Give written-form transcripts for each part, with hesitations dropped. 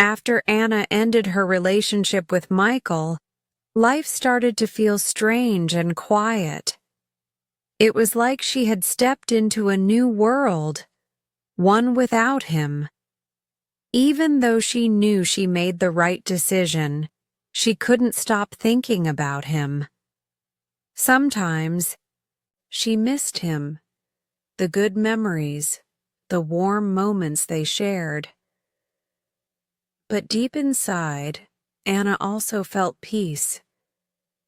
After Anna ended her relationship with Michael, life started to feel strange and quiet. It was like she had stepped into a new world, one without him. Even though she knew she made the right decision, she couldn't stop thinking about him. Sometimes, she missed him, the good memories, the warm moments they shared. But deep inside, Anna also felt peace.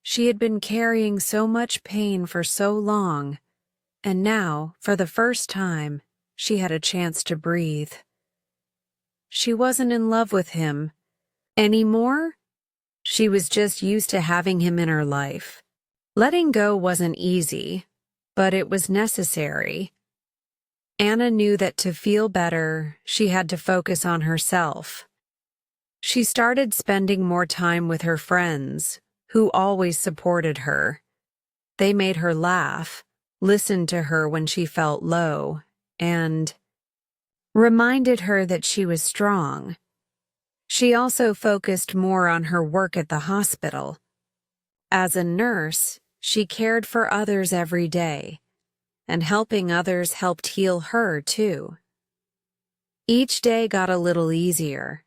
She had been carrying so much pain for so long, and now, for the first time, she had a chance to breathe. She wasn't in love with him anymore. She was just used to having him in her life. Letting go wasn't easy, but it was necessary. Anna knew that to feel better, she had to focus on herself. She started spending more time with her friends, who always supported her. They made her laugh, listened to her when she felt low, and reminded her that she was strong. She also focused more on her work at the hospital. As a nurse, she cared for others every day, and helping others helped heal her too. Each day got a little easier.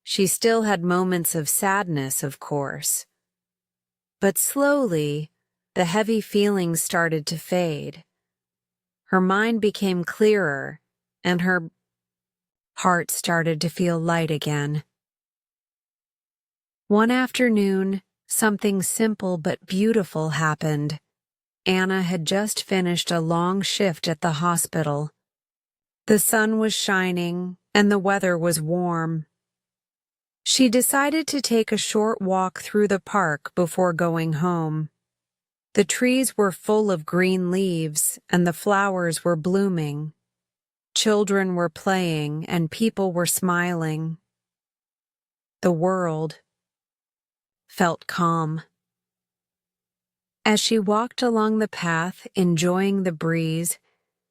She still had moments of sadness, of course. But slowly, the heavy feelings started to fade. Her mind became clearer, and her heart started to feel light again. One afternoon, something simple but beautiful happened. Anna had just finished a long shift at the hospital. The sun was shining, and the weather was warm. She decided to take a short walk through the park before going home. The trees were full of green leaves, and the flowers were blooming. Children were playing, and people were smiling. The world felt calm. As she walked along the path, enjoying the breeze,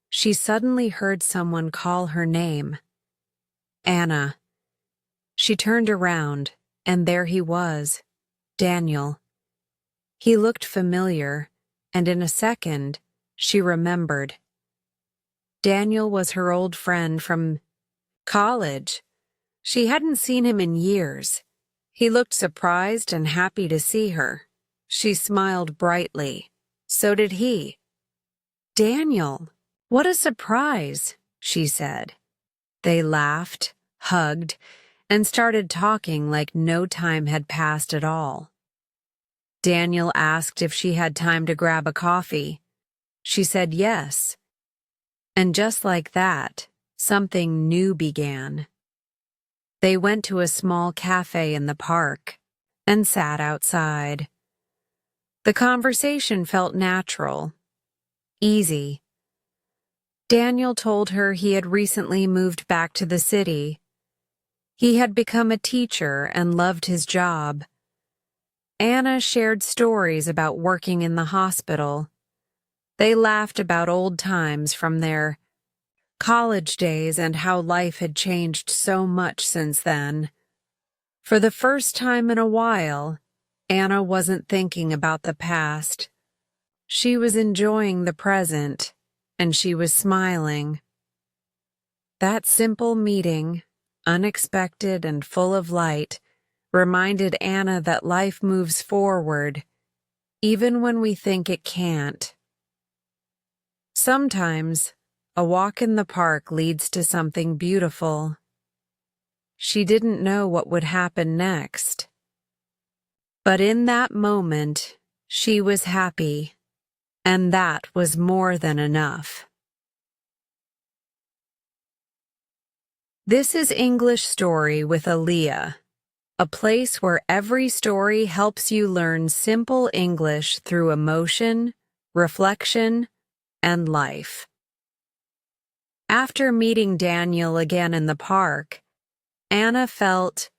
she suddenly heard someone call her name. Anna. She turned around, and there he was, Daniel. He looked familiar, and in a second, she remembered. Daniel was her old friend from college. She hadn't seen him in years. He looked surprised and happy to see her. She smiled brightly. So did he. "Daniel, what a surprise," she said. They laughed, hugged, and started talking like no time had passed at all. Daniel asked if she had time to grab a coffee. She said yes. And just like that, something new began. They went to a small cafe in the park and sat outside. The conversation felt natural, easy. Daniel told her he had recently moved back to the city. He had become a teacher and loved his job. Anna shared stories about working in the hospital. They laughed about old times from their college days and how life had changed so much since then. For the first time in a while, Anna wasn't thinking about the past. She was enjoying the present, and she was smiling. That simple meeting, unexpected and full of light, reminded Anna that life moves forward, even when we think it can't. Sometimes, a walk in the park leads to something beautiful. She didn't know what would happen next. But in that moment, she was happy, and that was more than enough. This is English Story with Aaliyah, a place where every story helps you learn simple English through emotion, reflection, and life. After meeting Daniel again in the park, Anna felt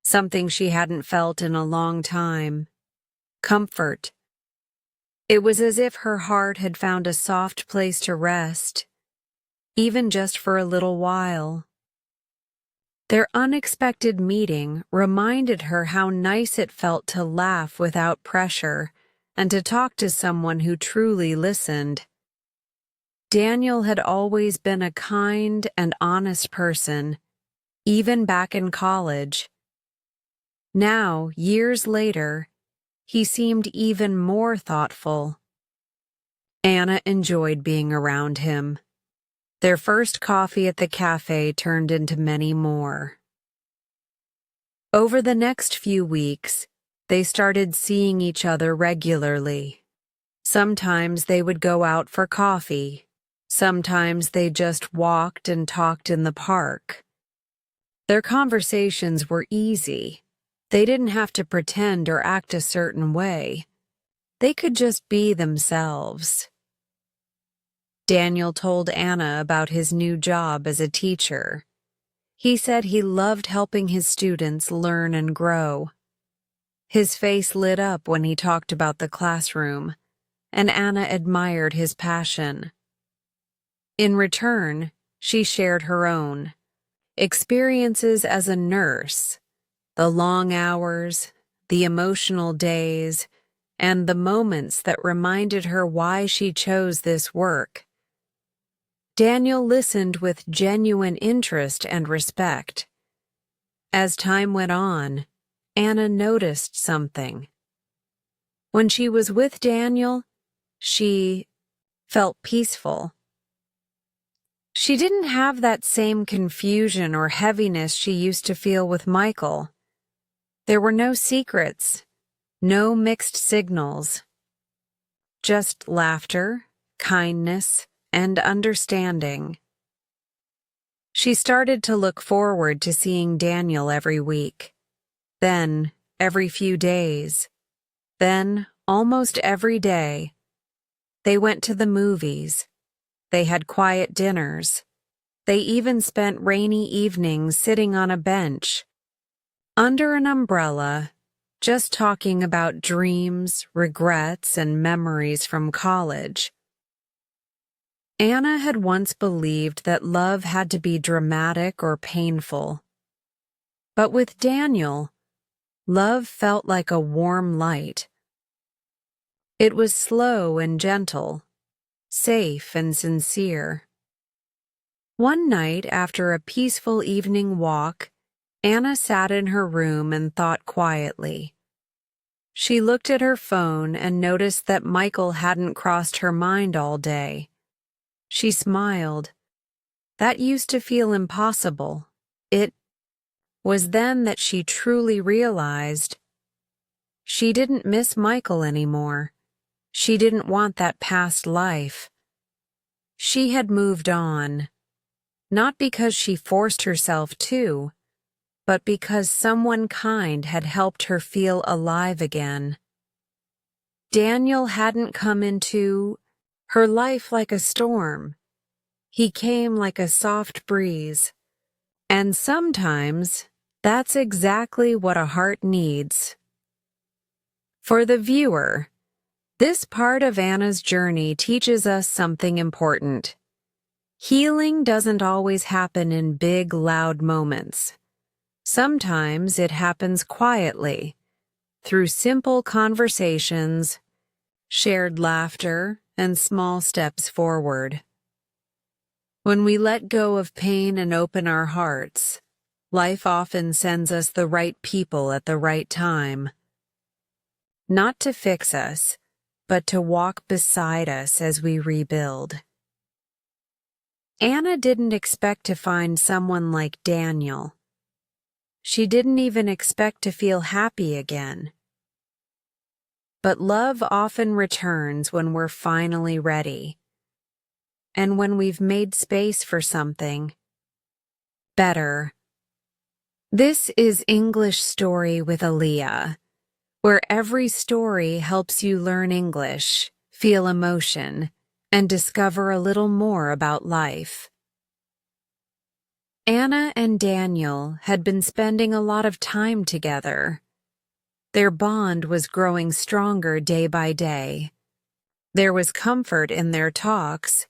something she hadn't felt in a long time: comfort. It was as if her heart had found a soft place to rest, even just for a little while. Their unexpected meeting reminded her how nice it felt to laugh without pressure and to talk to someone who truly listened. Daniel had always been a kind and honest person, even back in college. Now, years later, he seemed even more thoughtful. Anna enjoyed being around him. Their first coffee at the cafe turned into many more. Over the next few weeks, they started seeing each other regularly. Sometimes they would go out for coffee. Sometimes they just walked and talked in the park. Their conversations were easy. They didn't have to pretend or act a certain way. They could just be themselves. Daniel told Anna about his new job as a teacher. He said he loved helping his students learn and grow. His face lit up when he talked about the classroom, and Anna admired his passion. In return, she shared her own experiences as a nurse, the long hours, the emotional days, and the moments that reminded her why she chose this work. Daniel listened with genuine interest and respect. As time went on, Anna noticed something. When she was with Daniel, she felt peaceful. She didn't have that same confusion or heaviness she used to feel with Michael. There were no secrets, no mixed signals. Just laughter, kindness, and understanding. She started to look forward to seeing Daniel every week, then every few days, then almost every day. They went to the movies. They had quiet dinners. They even spent rainy evenings sitting on a bench, under an umbrella, just talking about dreams, regrets, and memories from college. Anna had once believed that love had to be dramatic or painful. But with Daniel, love felt like a warm light. It was slow and gentle, safe and sincere. One night, after a peaceful evening walk, Anna sat in her room and thought quietly. She looked at her phone and noticed that Michael hadn't crossed her mind all day. She smiled. That used to feel impossible. It was then that she truly realized she didn't miss Michael anymore. She didn't want that past life. She had moved on, not because she forced herself to, but because someone kind had helped her feel alive again. Daniel hadn't come into her life like a storm. He came like a soft breeze. And sometimes, that's exactly what a heart needs. For the viewer, this part of Anna's journey teaches us something important. Healing doesn't always happen in big, loud moments. Sometimes it happens quietly, through simple conversations, shared laughter, and small steps forward. When we let go of pain and open our hearts, life often sends us the right people at the right time. Not to fix us, but to walk beside us as we rebuild. Anna didn't expect to find someone like Daniel. She didn't even expect to feel happy again. But love often returns when we're finally ready, and when we've made space for something better. This is English Story with Aaliyah, where every story helps you learn English, feel emotion, and discover a little more about life. Anna and Daniel had been spending a lot of time together. Their bond was growing stronger day by day. There was comfort in their talks,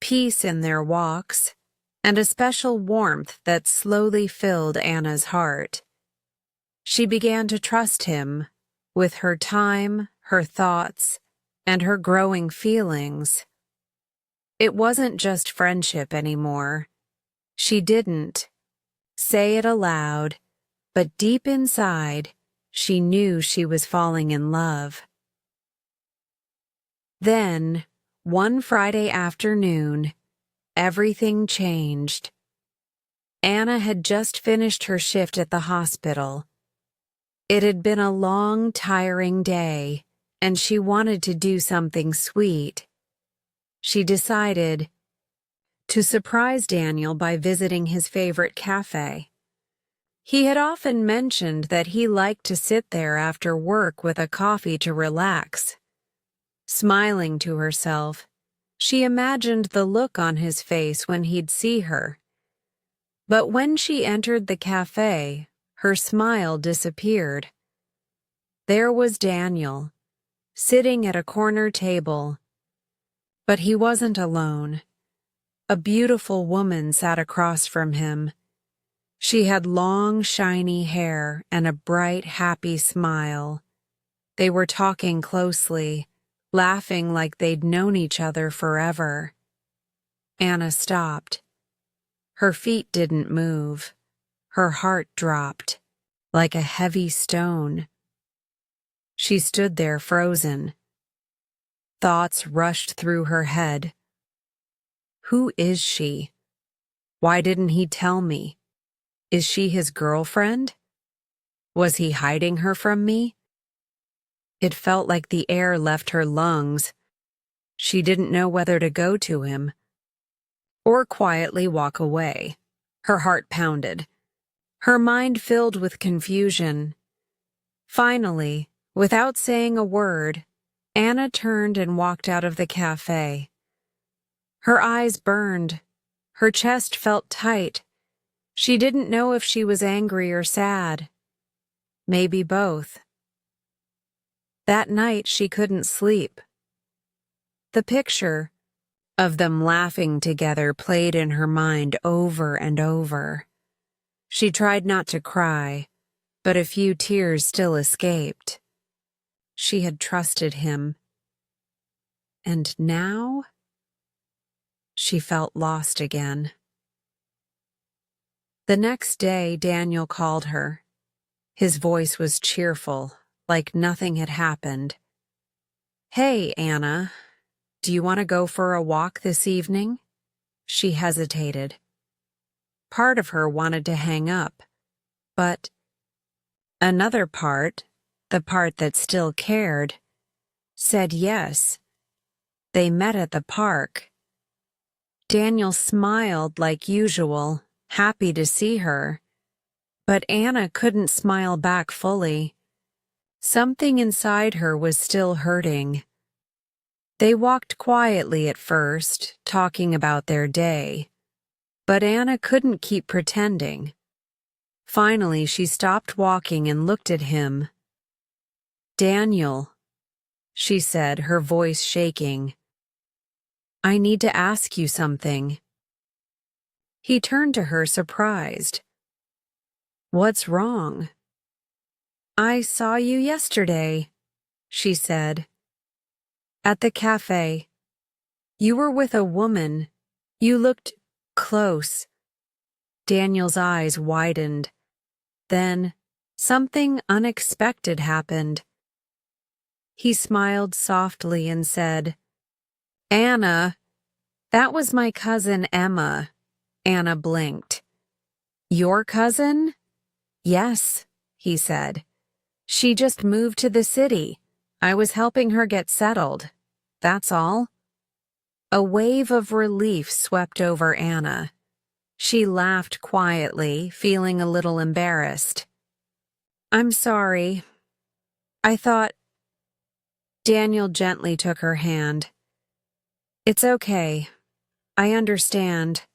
peace in their walks, and a special warmth that slowly filled Anna's heart. She began to trust him with her time, her thoughts, and her growing feelings. It wasn't just friendship anymore. She didn't say it aloud, but deep inside, she knew she was falling in love. Then, one Friday afternoon, everything changed. Anna had just finished her shift at the hospital. It had been a long, tiring day, and she wanted to do something sweet. She decided to surprise Daniel by visiting his favorite cafe. He had often mentioned that he liked to sit there after work with a coffee to relax. Smiling to herself, she imagined the look on his face when he'd see her. But when she entered the cafe, her smile disappeared. There was Daniel, sitting at a corner table. But he wasn't alone. A beautiful woman sat across from him. She had long, shiny hair and a bright, happy smile. They were talking closely, laughing like they'd known each other forever. Anna stopped. Her feet didn't move. Her heart dropped, like a heavy stone. She stood there frozen. Thoughts rushed through her head. Who is she? Why didn't he tell me? Is she his girlfriend? Was he hiding her from me? It felt like the air left her lungs. She didn't know whether to go to him or quietly walk away. Her heart pounded. Her mind filled with confusion. Finally, without saying a word, Anna turned and walked out of the cafe. Her eyes burned. Her chest felt tight. She didn't know if she was angry or sad. Maybe both. That night she couldn't sleep. The picture of them laughing together played in her mind over and over. She tried not to cry, but a few tears still escaped. She had trusted him. And now? She felt lost again. The next day, Daniel called her. His voice was cheerful, like nothing had happened. "Hey, Anna, do you want to go for a walk this evening?" She hesitated. Part of her wanted to hang up, but another part, the part that still cared, said yes. They met at the park. Daniel smiled like usual, happy to see her. But Anna couldn't smile back fully. Something inside her was still hurting. They walked quietly at first, talking about their day. But Anna couldn't keep pretending. Finally, she stopped walking and looked at him. "Daniel," she said, her voice shaking. "I need to ask you something." He turned to her, surprised. "What's wrong?" "I saw you yesterday," she said. "At the cafe. You were with a woman. You looked close." Daniel's eyes widened. Then, something unexpected happened. He smiled softly and said, "Anna, that was my cousin Emma." Anna blinked. "Your cousin?" "Yes," he said. "She just moved to the city. I was helping her get settled. That's all." A wave of relief swept over Anna. She laughed quietly, feeling a little embarrassed. "I'm sorry. I thought—" Daniel gently took her hand. "It's okay. I understand.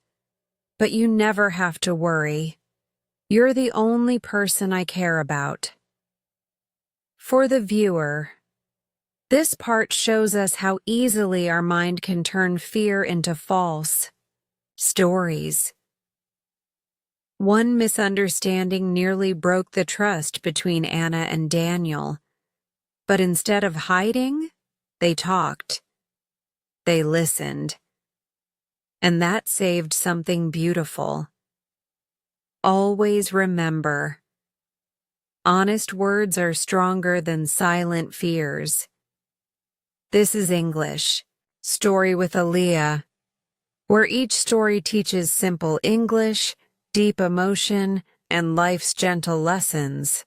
But you never have to worry. You're the only person I care about." For the viewer, this part shows us how easily our mind can turn fear into false stories. One misunderstanding nearly broke the trust between Anna and Daniel, but instead of hiding, they talked. They listened. And that saved something beautiful. Always remember, honest words are stronger than silent fears. This is English, Story with Aaliyah, where each story teaches simple English, deep emotion, and life's gentle lessons.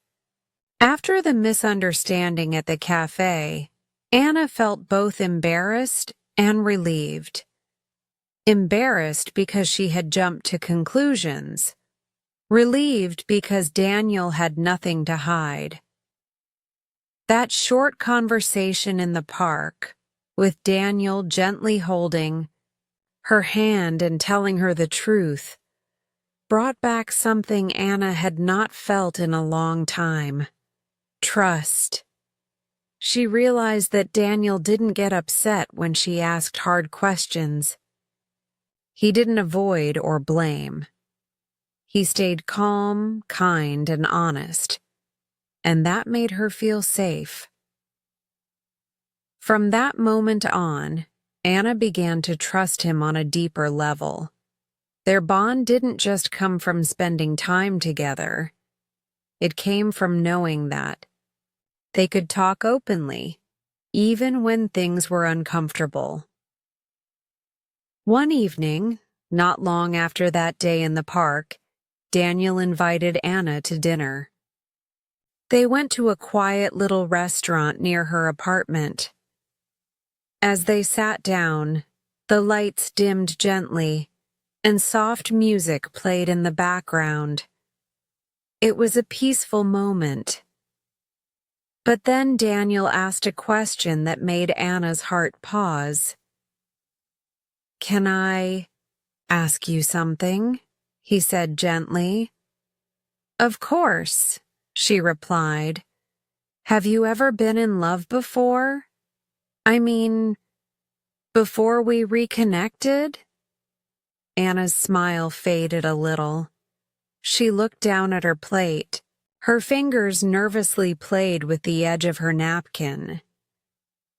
After the misunderstanding at the cafe, Anna felt both embarrassed and relieved. Embarrassed because she had jumped to conclusions. Relieved because Daniel had nothing to hide. That short conversation in the park, with Daniel gently holding her hand and telling her the truth, brought back something Anna had not felt in a long time. Trust. She realized that Daniel didn't get upset when she asked hard questions. He didn't avoid or blame. He stayed calm, kind, and honest, and that made her feel safe. From that moment on, Anna began to trust him on a deeper level. Their bond didn't just come from spending time together. It came from knowing that they could talk openly, even when things were uncomfortable. One evening, not long after that day in the park, Daniel invited Anna to dinner. They went to a quiet little restaurant near her apartment. As they sat down, the lights dimmed gently, and soft music played in the background. It was a peaceful moment. But then Daniel asked a question that made Anna's heart pause. "Can I ask you something?" he said gently. "Of course," she replied. "Have you ever been in love before? I mean, before we reconnected?" Anna's smile faded a little. She looked down at her plate. Her fingers nervously played with the edge of her napkin.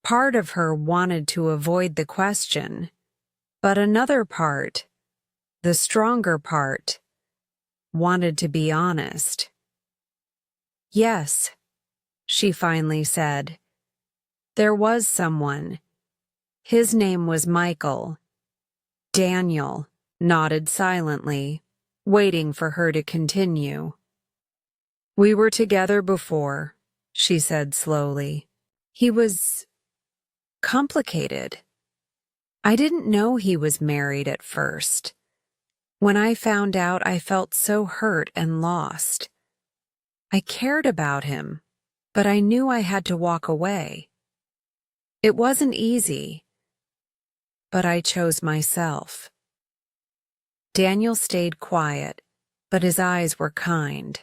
Part of her wanted to avoid the question, but another part, the stronger part, wanted to be honest. "Yes," she finally said. "There was someone. His name was Michael." Daniel nodded silently, waiting for her to continue. "We were together before," she said slowly. "He was complicated. I didn't know he was married at first. When I found out, I felt so hurt and lost. I cared about him, but I knew I had to walk away. It wasn't easy, but I chose myself." Daniel stayed quiet, but his eyes were kind.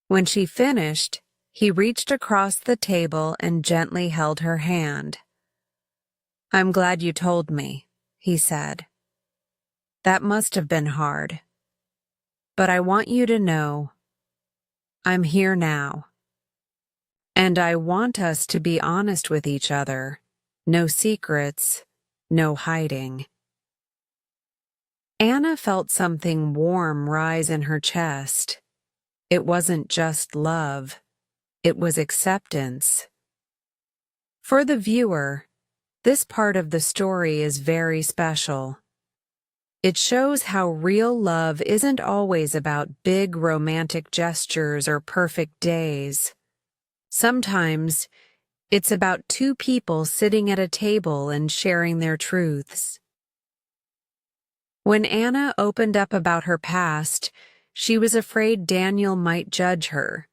When she finished, he reached across the table and gently held her hand. "I'm glad you told me," he said. "That must have been hard. But I want you to know, I'm here now. And I want us to be honest with each other. No secrets, no hiding." Anna felt something warm rise in her chest. It wasn't just love, it was acceptance. For the viewer, this part of the story is very special. It shows how real love isn't always about big romantic gestures or perfect days. Sometimes, it's about two people sitting at a table and sharing their truths. When Anna opened up about her past, she was afraid Daniel might judge her.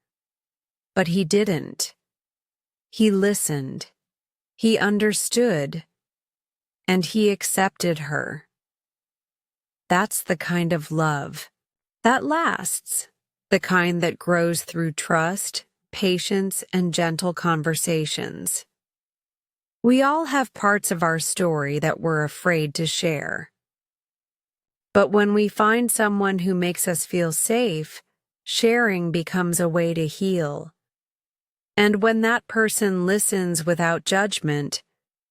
But he didn't. He listened. He understood. And he accepted her. That's the kind of love that lasts, the kind that grows through trust, patience, and gentle conversations. We all have parts of our story that we're afraid to share. But when we find someone who makes us feel safe, sharing becomes a way to heal. And when that person listens without judgment,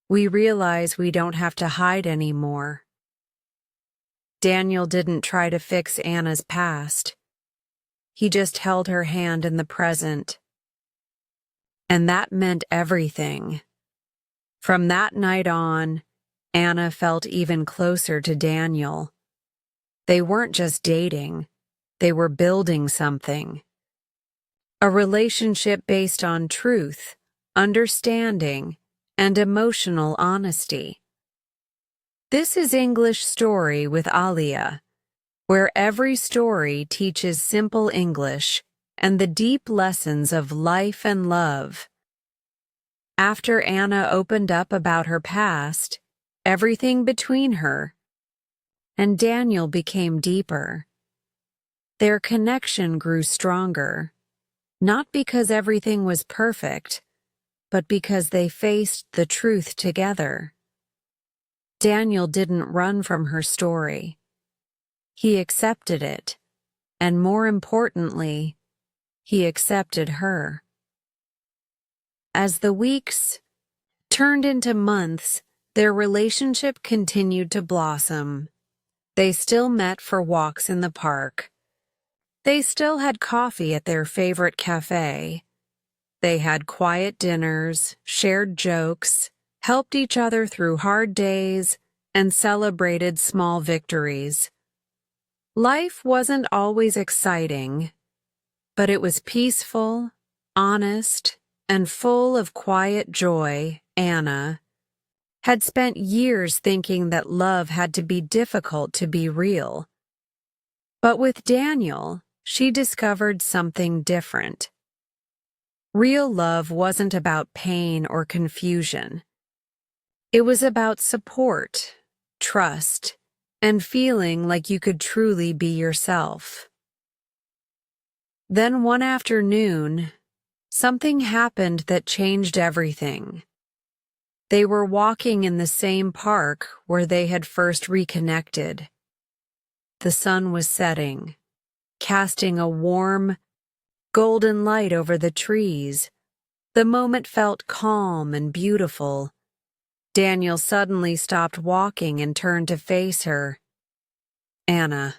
we realize we don't have to hide anymore. Daniel didn't try to fix Anna's past. He just held her hand in the present. And that meant everything. From that night on, Anna felt even closer to Daniel. They weren't just dating, they were building something. A relationship based on truth, understanding, and emotional honesty. This is English Story with Alia, where every story teaches simple English and the deep lessons of life and love. After Anna opened up about her past, everything between her and Daniel became deeper. Their connection grew stronger, not because everything was perfect, but because they faced the truth together. Daniel didn't run from her story. He accepted it, and more importantly, he accepted her. As the weeks turned into months, their relationship continued to blossom. They still met for walks in the park. They still had coffee at their favorite cafe. They had quiet dinners, shared jokes, helped each other through hard days, and celebrated small victories. Life wasn't always exciting, but it was peaceful, honest, and full of quiet joy. Anna had spent years thinking that love had to be difficult to be real. But with Daniel, she discovered something different. Real love wasn't about pain or confusion. It was about support, trust, and feeling like you could truly be yourself. Then one afternoon, something happened that changed everything. They were walking in the same park where they had first reconnected. The sun was setting, casting a warm, golden light over the trees. The moment felt calm and beautiful. Daniel suddenly stopped walking and turned to face her. "Anna,"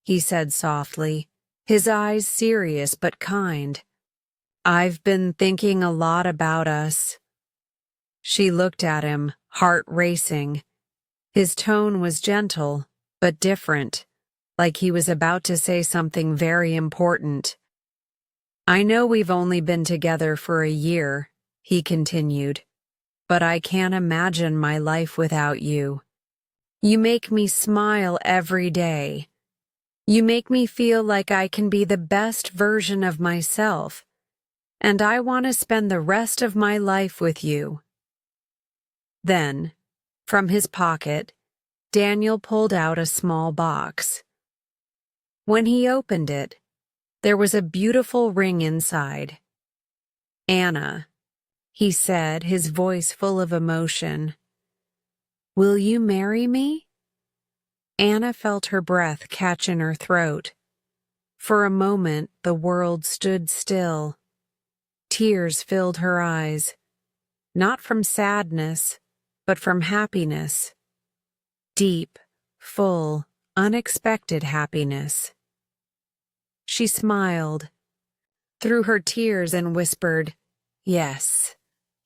he said softly, his eyes serious but kind. "I've been thinking a lot about us." She looked at him, heart racing. His tone was gentle, but different, like he was about to say something very important. "I know we've only been together for a year," he continued, "but I can't imagine my life without you. You make me smile every day. You make me feel like I can be the best version of myself, and I want to spend the rest of my life with you." Then, from his pocket, Daniel pulled out a small box. When he opened it, there was a beautiful ring inside. "Anna," he said, his voice full of emotion, "will you marry me?" Anna felt her breath catch in her throat. For a moment, the world stood still. Tears filled her eyes, not from sadness, but from happiness. Deep, full, unexpected happiness. She smiled through her tears and whispered, "Yes,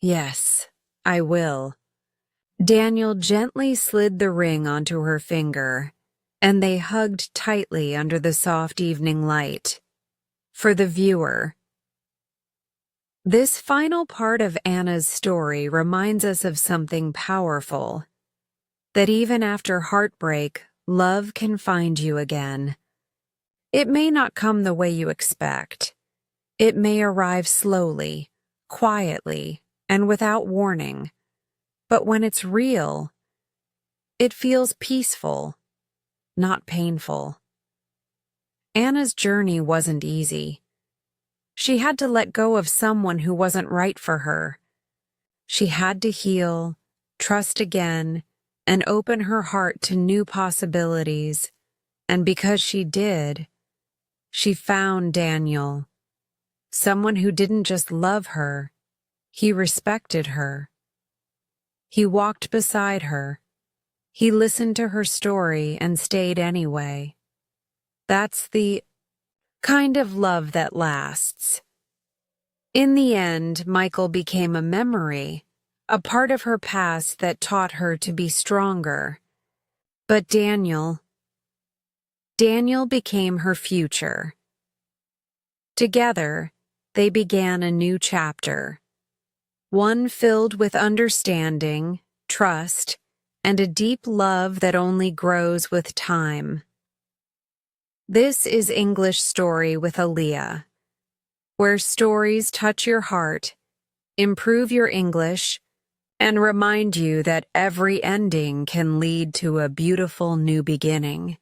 yes, I will." Daniel gently slid the ring onto her finger, and they hugged tightly under the soft evening light. For the viewer, this final part of Anna's story reminds us of something powerful, that even after heartbreak, love can find you again. It may not come the way you expect. It may arrive slowly, quietly, and without warning. But when it's real, it feels peaceful, not painful. Anna's journey wasn't easy. She had to let go of someone who wasn't right for her. She had to heal, trust again, and open her heart to new possibilities. And because she did, she found Daniel, someone who didn't just love her, he respected her. He walked beside her. He listened to her story and stayed anyway. That's the kind of love that lasts. In the end, Michael became a memory, a part of her past that taught her to be stronger. But Daniel became her future. Together, they began a new chapter, one filled with understanding, trust, and a deep love that only grows with time. This is English Story with Aaliyah, where stories touch your heart, improve your English, and remind you that every ending can lead to a beautiful new beginning.